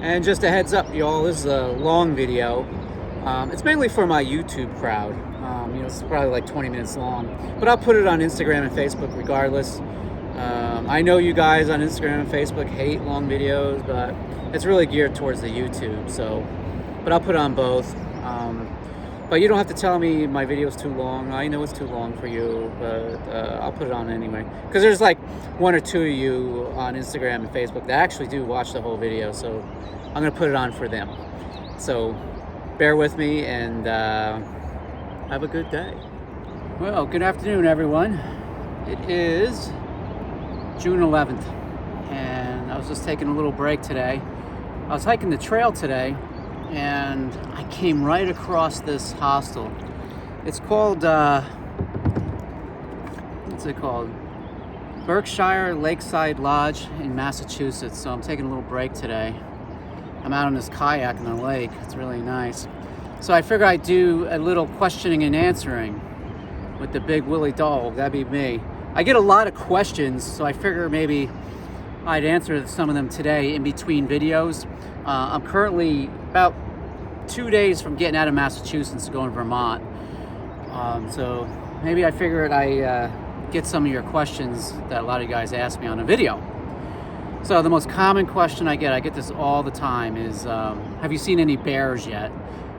And just a heads up, y'all, this is a long video. It's mainly for my YouTube crowd. It's probably like 20 minutes long, but I'll put it on Instagram and Facebook regardless. I know you guys on Instagram and Facebook hate long videos, but it's really geared towards the YouTube. But I'll put it on both. But you don't have to tell me my video's too long. I know it's too long for you, but I'll put it on anyway. Because there's like one or two of you on Instagram and Facebook that actually do watch the whole video, so I'm gonna put it on for them. So bear with me and have a good day. Well, good afternoon, everyone. It is June 11th, and I was just taking a little break today. I was hiking the trail today, and I came right across this hostel. It's called, what's it called? Berkshire Lakeside Lodge in Massachusetts. So I'm taking a little break today. I'm out on this kayak in the lake. It's really nice. So I figured I'd do a little questioning and answering with the BigWillyDawg. That'd be me. I get a lot of questions, so I figure maybe I'd answer some of them today in between videos. I'm currently about 2 days from getting out of Massachusetts to go to Vermont. So maybe I figured I get some of your questions that a lot of you guys ask me on a video. So the most common question I get this all the time, is have you seen any bears yet?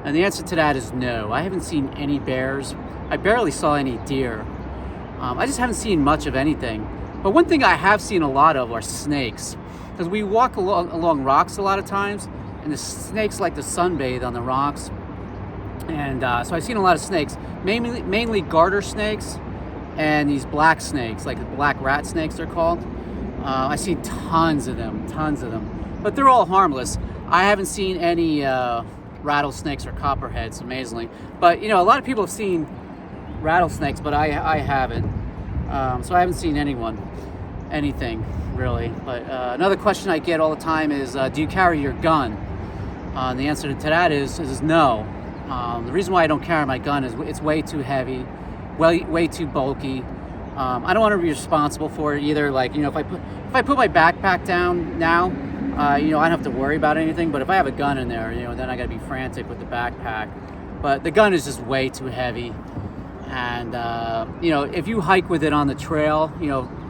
And the answer to that is no. I haven't seen any bears. I barely saw any deer. I just haven't seen much of anything. But one thing I have seen a lot of are snakes. Because we walk along rocks a lot of times, and the snakes like to sunbathe on the rocks. And so I've seen a lot of snakes, mainly garter snakes and these black snakes, like the black rat snakes they're called. I see tons of them. But they're all harmless. I haven't seen any rattlesnakes or copperheads, amazingly. But a lot of people have seen rattlesnakes, but I haven't. So I haven't seen anything really. But another question I get all the time is, do you carry your gun? The answer to that is no. The reason why I don't carry my gun is it's way too heavy, way too bulky. I don't want to be responsible for it either. Like, if I put my backpack down now, I don't have to worry about anything. But if I have a gun in there, then I got to be frantic with the backpack. But the gun is just way too heavy. And if you hike with it on the trail,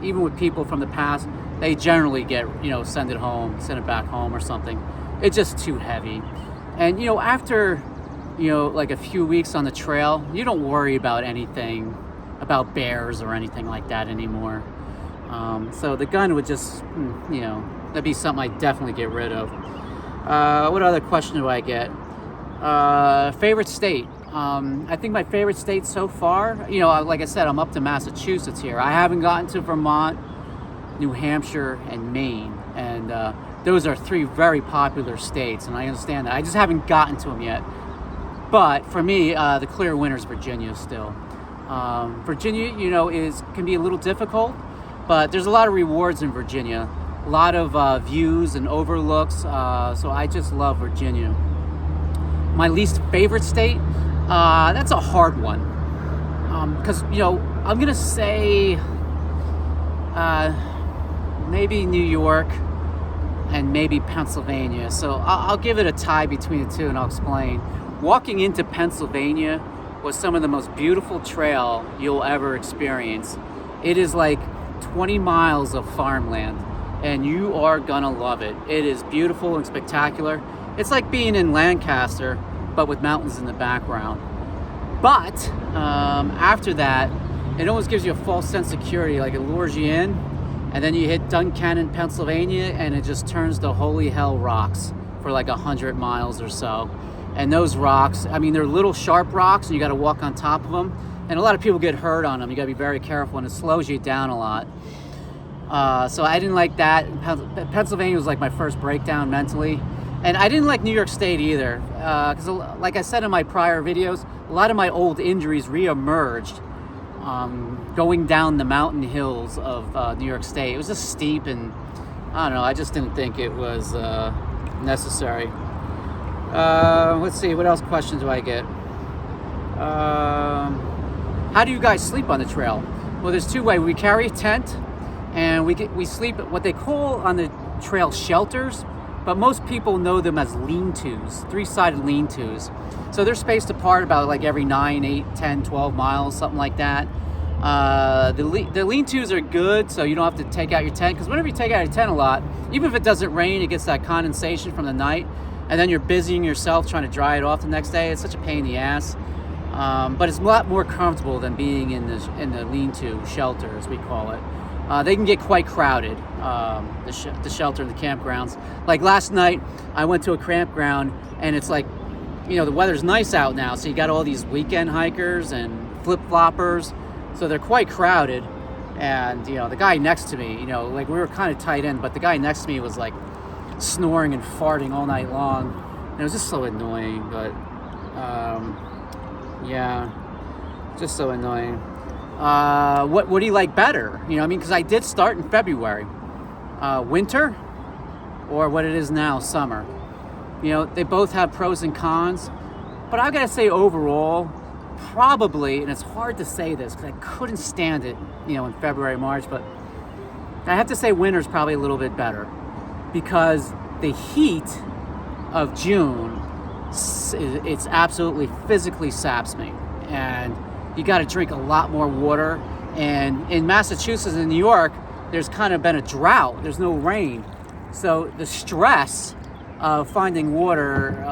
even with people from the past, they generally get send it back home or something. It's just too heavy. And after like a few weeks on the trail, you don't worry about anything about bears or anything like that anymore. So the gun would just that'd be something I'd definitely get rid of. What other question do I get? Favorite state? I think my favorite state so far, like I said, I'm up to Massachusetts here. I haven't gotten to Vermont, New Hampshire, and Maine. And those are three very popular states, and I understand that. I just haven't gotten to them yet. But for me, the clear winner is Virginia still. Virginia, can be a little difficult, but there's a lot of rewards in Virginia. A lot of views and overlooks, so I just love Virginia. My least favorite state? That's a hard one. Because, I'm going to say maybe New York and maybe Pennsylvania. So I'll give it a tie between the two, and I'll explain. Walking into Pennsylvania was some of the most beautiful trail you'll ever experience. It is like 20 miles of farmland, and you are gonna love it. It is beautiful and spectacular. It's like being in Lancaster, but with mountains in the background. But after that, it almost gives you a false sense of security, like it lures you in, and then you hit Duncannon, Pennsylvania, and it just turns to holy hell rocks for like 100 miles or so. And those rocks, they're little sharp rocks, and you got to walk on top of them. And a lot of people get hurt on them. You got to be very careful, and it slows you down a lot. So I didn't like that. Pennsylvania was like my first breakdown mentally. And I didn't like New York State either. Because like I said in my prior videos, a lot of my old injuries re-emerged going down the mountain hills of New York State. It was just steep, and I don't know, I just didn't think it was necessary. Let's see, what else questions do I get? How do you guys sleep on the trail? Well, there's two ways. We carry a tent, and we sleep at what they call on the trail shelters, but most people know them as lean-tos, 3-sided lean-tos. So they're spaced apart about like every 9, 8, 10, 12 miles, something like that. The lean-tos are good, so you don't have to take out your tent, because whenever you take out your tent a lot, even if it doesn't rain, it gets that condensation from the night, and then you're busying yourself trying to dry it off the next day. It's such a pain in the ass. But it's a lot more comfortable than being in the lean-to shelter, as we call it. They can get quite crowded, the shelter and the campgrounds. Like last night, I went to a campground, and it's like, you know, the weather's nice out now, so you got all these weekend hikers and flip-floppers, so they're quite crowded. And, you know, the guy next to me, you know, like we were kind of tight in, but the guy next to me was like snoring and farting all night long. And it was just so annoying, but yeah, just so annoying. What do you like better? You know, I mean, because I did start in February. Winter or what it is now, summer. You know, they both have pros and cons, but I gotta say overall, probably, and it's hard to say this because I couldn't stand it, you know, in February, March, but I have to say winter's probably a little bit better, because the heat of June, it's absolutely physically saps me, and you got to drink a lot more water. And in Massachusetts and New York, there's kind of been a drought. There's no rain, so the stress of finding water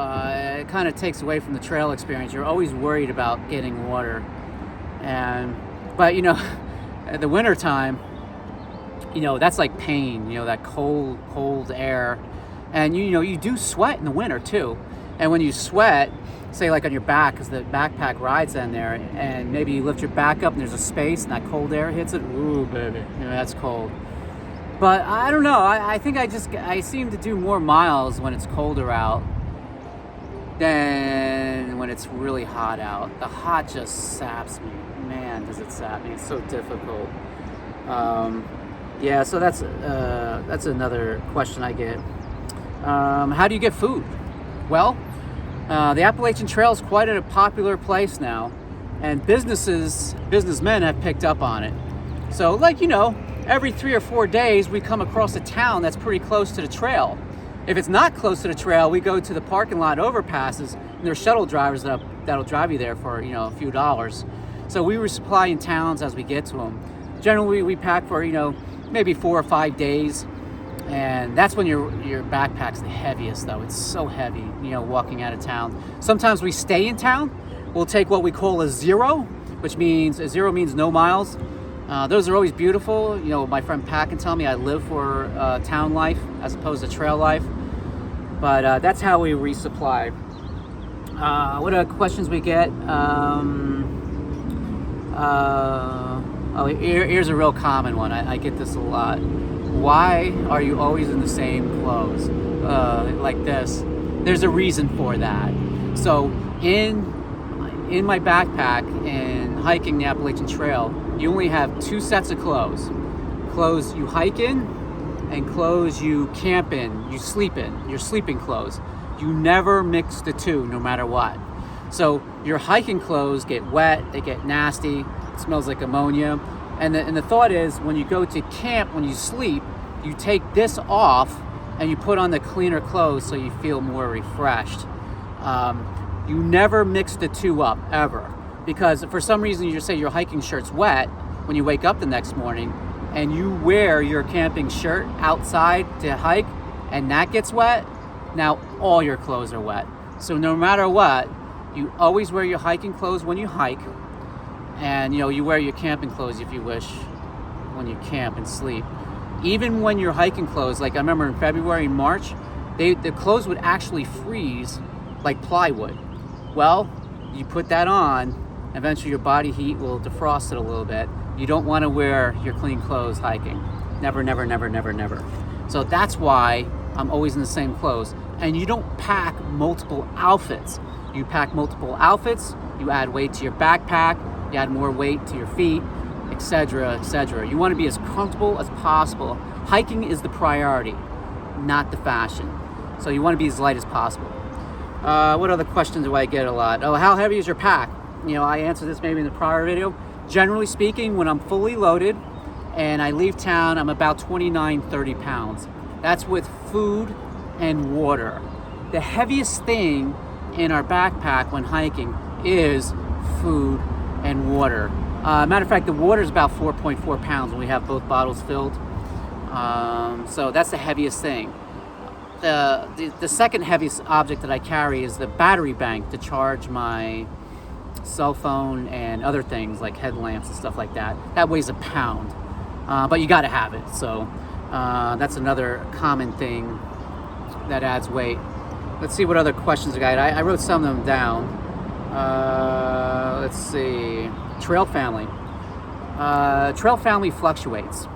it kind of takes away from the trail experience. You're always worried about getting water, but you know, at the winter time, you know, that's like pain. You know, that cold air, and you know, you do sweat in the winter too. And when you sweat, say like on your back, because the backpack rides in there, and maybe you lift your back up and there's a space and that cold air hits it, ooh baby, you know, that's cold. But I don't know, I think I seem to do more miles when it's colder out than when it's really hot out. The hot just saps me. Man, does it sap me. It's so difficult. Yeah, so that's another question I get. How do you get food? Well, the Appalachian Trail is quite a popular place now, and businessmen have picked up on it. So, like, you know, every 3 or 4 days we come across a town that's pretty close to the trail. If it's not close to the trail, we go to the parking lot overpasses, and there's shuttle drivers that'll drive you there for, you know, a few dollars. So we resupply in towns as we get to them. Generally, we pack for, you know, maybe 4 or 5 days. And that's when your backpack's the heaviest, though. It's so heavy, you know, walking out of town. Sometimes we stay in town. We'll take what we call a zero, which means a zero means no miles. Those are always beautiful. You know, my friend Pat can tell me I live for town life as opposed to trail life. But that's how we resupply. What are questions we get? Here's a real common one. I get this a lot. Why are you always in the same clothes? Like this. There's a reason for that. So in my backpack and hiking the Appalachian Trail, you only have 2 sets of clothes. Clothes you hike in and clothes you camp in, you sleep in, your sleeping clothes. You never mix the two, no matter what. So your hiking clothes get wet, they get nasty, it smells like ammonia. And the thought is, when you go to camp, when you sleep, you take this off and you put on the cleaner clothes so you feel more refreshed. You never mix the two up, ever. Because for some reason, you just say your hiking shirt's wet when you wake up the next morning, and you wear your camping shirt outside to hike, and that gets wet, now all your clothes are wet. So no matter what, you always wear your hiking clothes when you hike, and you know, you wear your camping clothes if you wish when you camp and sleep. Even when you're hiking clothes, like I remember in February and March, the clothes would actually freeze like plywood. Well, you put that on, eventually your body heat will defrost it a little bit. You don't want to wear your clean clothes hiking. Never, never, never, never, never. So that's why I'm always in the same clothes. And you don't pack multiple outfits. You pack multiple outfits, you add weight to your backpack, you add more weight to your feet, etc., etc. You want to be as comfortable as possible. Hiking is the priority, not the fashion. So you want to be as light as possible. What other questions do I get a lot? Oh, how heavy is your pack? You know, I answered this maybe in the prior video. Generally speaking, when I'm fully loaded and I leave town, I'm about 29, 30 pounds. That's with food and water. The heaviest thing in our backpack when hiking is food and water. Matter of fact, the water is about 4.4 pounds when we have both bottles filled. So that's the heaviest thing. The second heaviest object that I carry is the battery bank to charge my cell phone and other things like headlamps and stuff like that. That weighs a pound, but you got to have it. So that's another common thing that adds weight. Let's see what other questions I got. I wrote some of them down. Let's see. Trail family. Trail family fluctuates.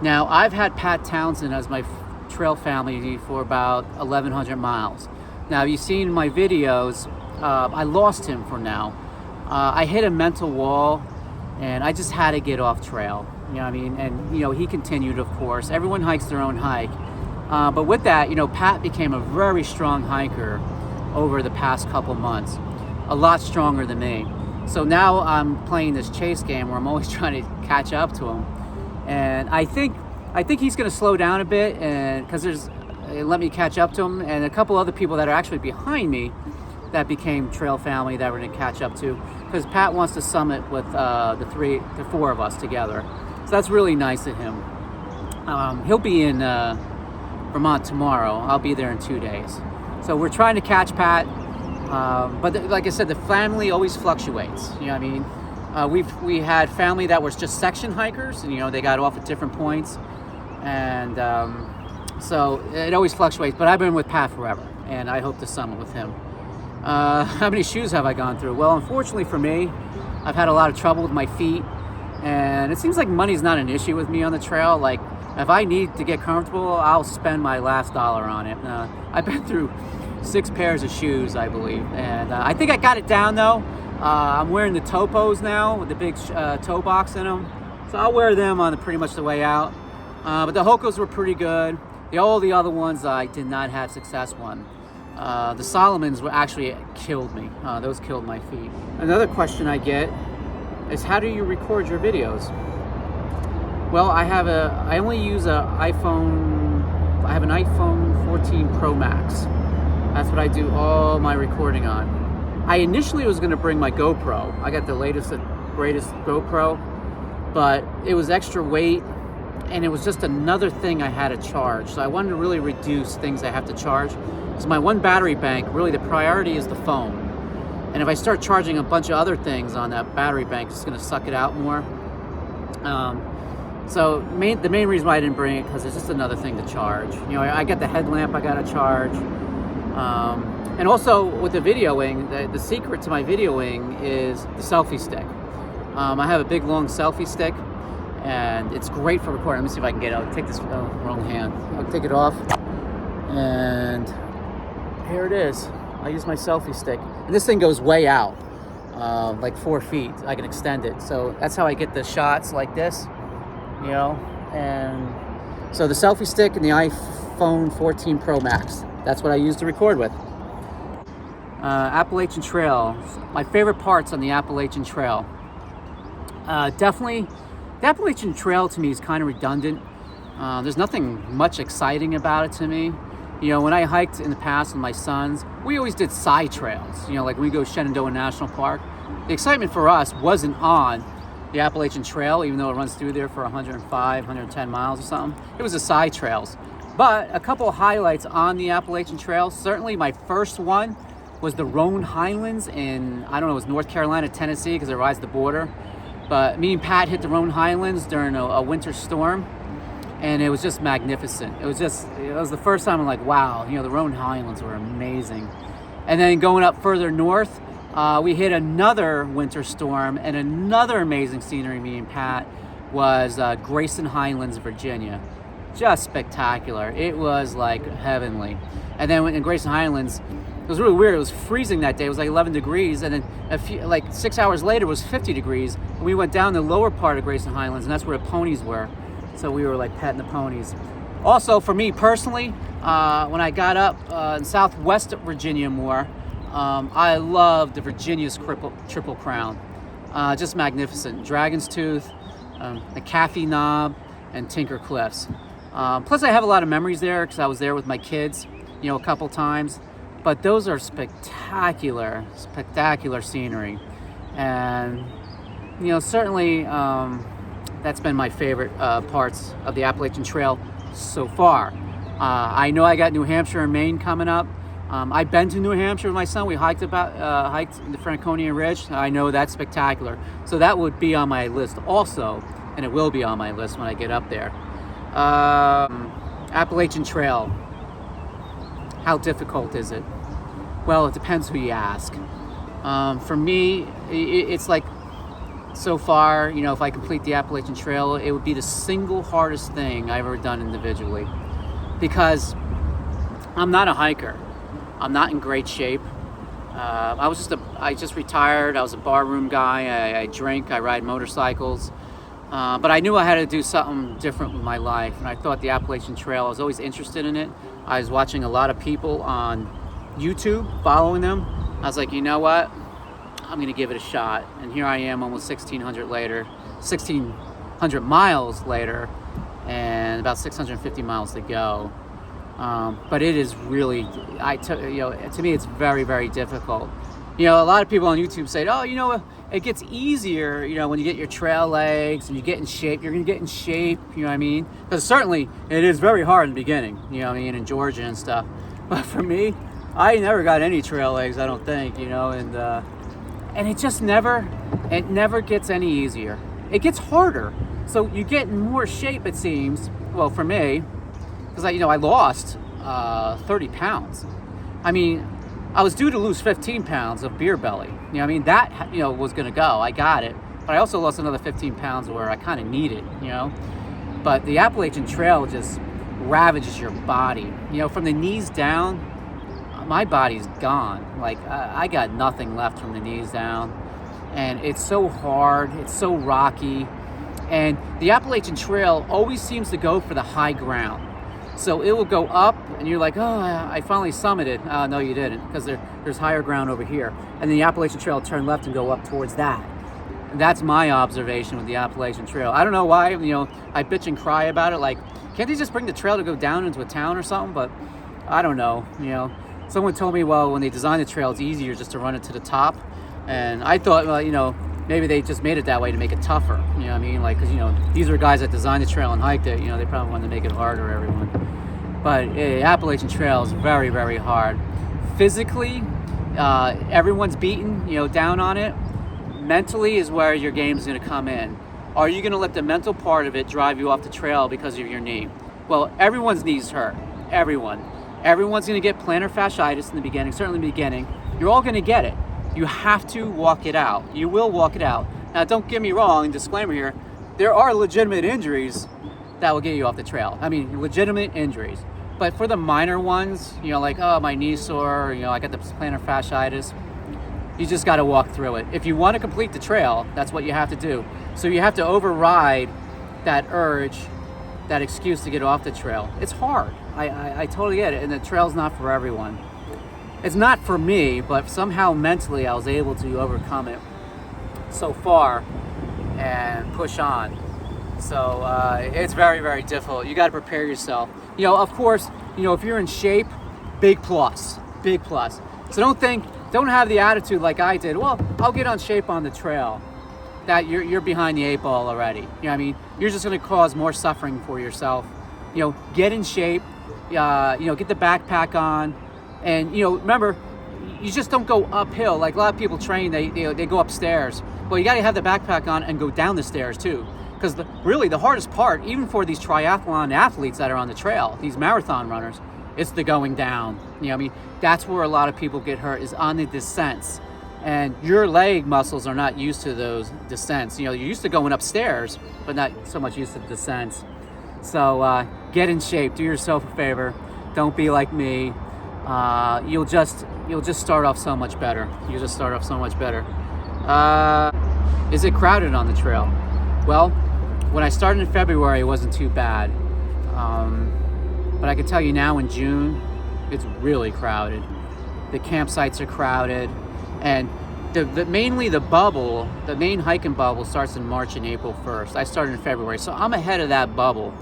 Now, I've had Pat Townsend as my trail family for about 1,100 miles. Now, you've seen my videos. I lost him for now. I hit a mental wall, and I just had to get off trail. You know what I mean? And, you know, he continued, of course. Everyone hikes their own hike. But with that, you know, Pat became a very strong hiker over the past couple months. A lot stronger than me. So now I'm playing this chase game where I'm always trying to catch up to him. And I think he's going to slow down a bit, and because let me catch up to him, and a couple other people that are actually behind me that became trail family that we're going to catch up to, because Pat wants to summit with the four of us together. So that's really nice of him. He'll be in Vermont tomorrow. I'll be there in 2 days. So we're trying to catch Pat, but like I said, the family always fluctuates. You know what I mean? We had family that was just section hikers, and you know they got off at different points, and so it always fluctuates. But I've been with Pat forever, and I hope to summit with him. How many shoes have I gone through? Well, unfortunately for me, I've had a lot of trouble with my feet, and it seems like money's not an issue with me on the trail. Like, if I need to get comfortable, I'll spend my last dollar on it. I've been through 6 pairs of shoes, I believe, and I think I got it down though. I'm wearing the Topos now with the big toe box in them, so I'll wear them on pretty much the way out. But the Hokos were pretty good. All the other ones I did not have success on. The Solomons were actually killed me. Those killed my feet. Another question I get is, how do you record your videos? Well, I only use an iPhone. I have an iPhone 14 Pro Max. That's what I do all my recording on. I initially was going to bring my GoPro. I got the latest and greatest GoPro, but it was extra weight, and it was just another thing I had to charge. So I wanted to really reduce things I have to charge. Because my one battery bank, really the priority is the phone. And if I start charging a bunch of other things on that battery bank, it's going to suck it out more. So the main reason why I didn't bring it, because it's just another thing to charge. You know, I got the headlamp I got to charge. And also with the videoing, the secret to my videoing is the Selfie Stick. I have a big long Selfie Stick, and it's great for recording. Let me see if I can get it. I'll take this wrong hand. I'll take it off, and here it is. I use my Selfie Stick, and this thing goes way out, like 4 feet. I can extend it, so that's how I get the shots like this, you know. And so the Selfie Stick and the iPhone 14 Pro Max, that's what I use to record with. Appalachian Trail, my favorite parts on the Appalachian Trail. Definitely, the Appalachian Trail to me is kind of redundant. There's nothing much exciting about it to me. You know, when I hiked in the past with my sons, we always did side trails. You know, like we go Shenandoah National Park. The excitement for us wasn't on the Appalachian Trail, even though it runs through there for 105, 110 miles or something. It was the side trails. But a couple of highlights on the Appalachian Trail. Certainly my first one was the Roan Highlands in, I don't know, it was North Carolina, Tennessee, because it rides the border. But me and Pat hit the Roan Highlands during a winter storm, and it was just magnificent. It was the first time I'm like, wow, you know, the Roan Highlands were amazing. And then going up further north, we hit another winter storm, and another amazing scenery, me and Pat, was Grayson Highlands, Virginia. Just spectacular. It was like heavenly. And then in Grayson Highlands, it was really weird. It was freezing that day. It was like 11 degrees, and then like 6 hours later, it was 50 degrees. And we went down the lower part of Grayson Highlands, and that's where the ponies were. So we were like petting the ponies. Also, for me personally, when I got up in Southwest Virginia more, I love the Virginia's Triple Crown. Just magnificent. Dragon's Tooth, the Caffey Knob, and Tinker Cliffs. Plus, I have a lot of memories there because I was there with my kids. a couple times, but those are spectacular scenery. And certainly that's been my favorite parts of the Appalachian Trail so far. I know I got New Hampshire and Maine coming up. I've been to New Hampshire with my son. We hiked the Franconia Ridge. I know that's spectacular. So that would be on my list also, and it will be on my list when I get up there. Appalachian Trail. How difficult is it? Well, it depends who you ask. For me, it's like, so far, if I complete the Appalachian Trail, it would be the single hardest thing I've ever done individually, because I'm not a hiker. I'm not in great shape. I just retired. I was a barroom guy. I drink. I ride motorcycles. But I knew I had to do something different with my life, and I thought the Appalachian Trail, I was always interested in it. I was watching a lot of people on YouTube, following them. I was like, you know what? I'm going to give it a shot. And here I am almost 1,600 miles later, and about 650 miles to go. But it is really, to me, it's very, very difficult. A lot of people on YouTube say, oh, it gets easier, when you get your trail legs and you get in shape. You're going to get in shape, you know what I mean? Because certainly it is very hard in the beginning, in Georgia and stuff. But for me, I never got any trail legs, I don't think, and it just never gets any easier. It gets harder. So you get in more shape, it seems. Well, for me, because I lost 30 pounds. I mean, I was due to lose 15 pounds of beer belly. That was going to go. I got it. But I also lost another 15 pounds where I kind of need it, But the Appalachian Trail just ravages your body. From the knees down, my body's gone. Like, I got nothing left from the knees down. And it's so hard. It's so rocky. And the Appalachian Trail always seems to go for the high ground. So it will go up, and you're like, oh, I finally summited. No, you didn't, because there's higher ground over here. And then the Appalachian Trail turn left and go up towards that. And that's my observation with the Appalachian Trail. I don't know why, I bitch and cry about it. Like, can't they just bring the trail to go down into a town or something? But I don't know, Someone told me, well, when they designed the trail, it's easier just to run it to the top. And I thought, well, maybe they just made it that way to make it tougher. Like, because, these are guys that designed the trail and hiked it. They probably wanted to make it harder, everyone. But Appalachian Trail is very, very hard. Physically, everyone's beaten, down on it. Mentally is where your game is going to come in. Are you going to let the mental part of it drive you off the trail because of your knee? Well, everyone's knees hurt. Everyone's going to get plantar fasciitis in the beginning, certainly in the beginning. You're all going to get it. You have to walk it out. You will walk it out. Now, don't get me wrong, disclaimer here, there are legitimate injuries that will get you off the trail. Legitimate injuries. But for the minor ones, like, oh, my knee's sore, I got the plantar fasciitis, you just got to walk through it. If you want to complete the trail, that's what you have to do. So you have to override that urge, that excuse to get off the trail. It's hard. I totally get it, and the trail's not for everyone. It's not for me, but somehow mentally I was able to overcome it so far and push on. So it's very, very difficult. You got to prepare yourself. Of course, if you're in shape, big plus. So don't have the attitude like I did. Well, I'll get on shape on the trail. That you're behind the 8 ball already. You're just going to cause more suffering for yourself. Get in shape. Get the backpack on, and remember, you just don't go uphill. Like a lot of people train, they go upstairs. Well, you got to have the backpack on and go down the stairs too, because really the hardest part, even for these triathlon athletes that are on the trail, these marathon runners, it's the going down. That's where a lot of people get hurt, is on the descents. And your leg muscles are not used to those descents. You're used to going upstairs, but not so much used to the descents. So get in shape. Do yourself a favor. Don't be like me. You'll just start off so much better. Is it crowded on the trail? Well, when I started in February, it wasn't too bad. But I can tell you now in June, it's really crowded. The campsites are crowded. And mainly the main hiking bubble starts in March and April 1st. I started in February, so I'm ahead of that bubble.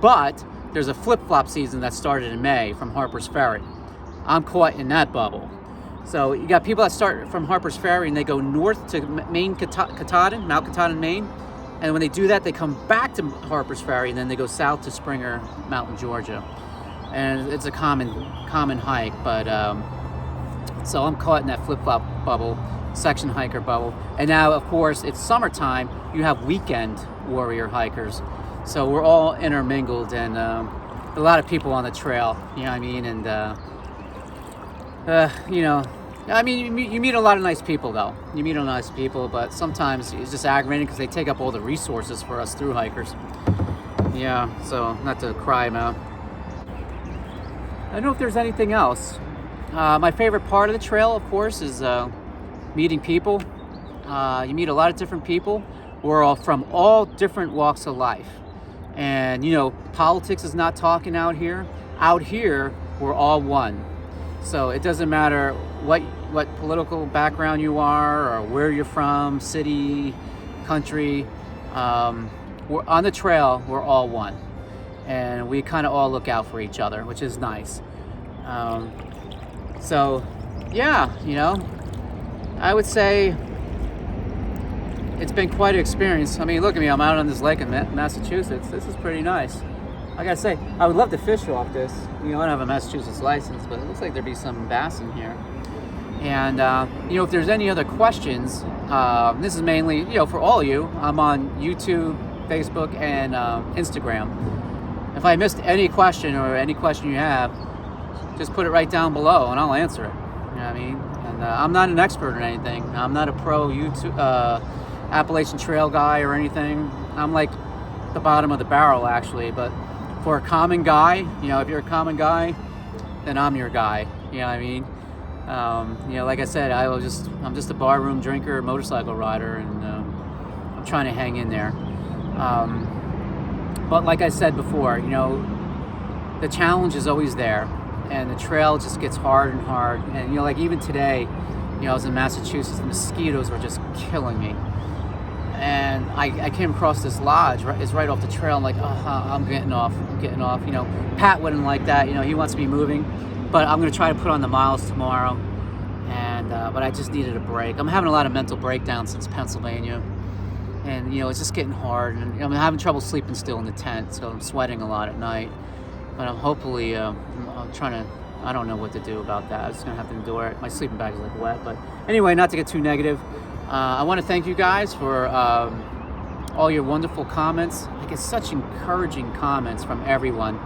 But there's a flip-flop season that started in May from Harper's Ferry. I'm caught in that bubble. So you got people that start from Harper's Ferry and they go north to Maine, Katahdin, Mount Katahdin, Maine. And when they do that, they come back to Harper's Ferry and then they go south to Springer Mountain, Georgia. And it's a common hike, but so I'm caught in that flip-flop bubble, section hiker bubble. And now, of course, it's summertime. You have weekend warrior hikers. So we're all intermingled, and a lot of people on the trail, you know what I mean? And, you know, I mean, you meet a lot of nice people, though. You meet a lot of nice people, but sometimes it's just aggravating because they take up all the resources for us through hikers. Yeah, so not to cry about. I don't know if there's anything else. My favorite part of the trail, of course, is meeting people. You meet a lot of different people. We're all from all different walks of life. And, you know, politics is not talking out here. Out here, we're all one. So it doesn't matter what political background you are or where you're from, city, country. We're on the trail, we're all one. And we kind of all look out for each other, which is nice. So, yeah, you know, I would say it's been quite an experience. I mean, look at me, I'm out on this lake in Massachusetts. This is pretty nice. I gotta say, I would love to fish off this. You know, I don't have a Massachusetts license, but it looks like there'd be some bass in here. And, you know, if there's any other questions, this is mainly, you know, for all of you. I'm on YouTube, Facebook, and Instagram. If I missed any question or any question you have, just put it right down below and I'll answer it. You know what I mean? And I'm not an expert in anything. I'm not a pro YouTube Appalachian Trail guy or anything. I'm like the bottom of the barrel, actually. But for a common guy, you know, if you're a common guy, then I'm your guy. You know what I mean? You know, like I said, I'm just a barroom drinker, motorcycle rider, and I'm trying to hang in there. But like I said before, you know, the challenge is always there, and the trail just gets hard and hard. And, you know, like even today, you know, I was in Massachusetts, the mosquitoes were just killing me. And I came across this lodge, it's right off the trail. I'm like, I'm getting off. You know, Pat wouldn't like that. You know, he wants me moving, but I'm going to try to put on the miles tomorrow. And but I just needed a break. I'm having a lot of mental breakdowns since Pennsylvania. And, you know, it's just getting hard. And you know, I'm having trouble sleeping still in the tent, so I'm sweating a lot at night. But I'm hopefully, I'm trying to, I don't know what to do about that. I'm just going to have to endure it. My sleeping bag is like wet. But anyway, not to get too negative. I want to thank you guys for all your wonderful comments. I get such encouraging comments from everyone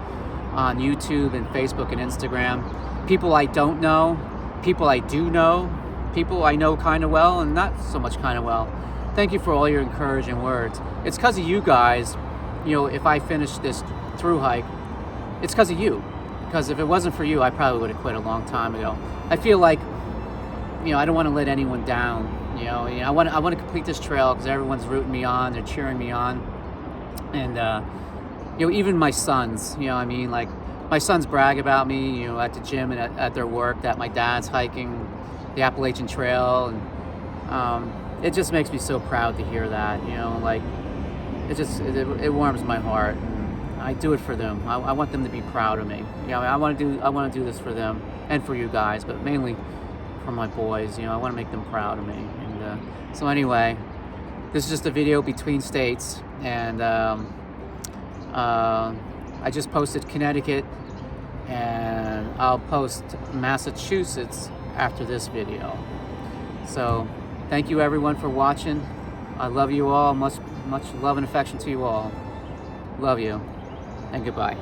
on YouTube and Facebook and Instagram. People I don't know, people I do know, people I know kind of well and not so much kind of well. Thank you for all your encouraging words. It's because of you guys, you know, if I finish this through hike, it's because of you. Because if it wasn't for you, I probably would have quit a long time ago. I feel like, you know, I don't want to let anyone down. You know, I want to complete this trail because everyone's rooting me on, they're cheering me on, and you know, even my sons. You know, I mean, like my sons brag about me, you know, at the gym and at their work that my dad's hiking the Appalachian Trail, and it just makes me so proud to hear that. You know, like it warms my heart. And I do it for them. I want them to be proud of me. You know, I want to do this for them and for you guys, but mainly for my boys. You know, I want to make them proud of me. And so anyway, this is just a video between states, and I just posted Connecticut, and I'll post Massachusetts after this video. So thank you everyone for watching. I love you all. Much love and affection to you all. Love you, and goodbye.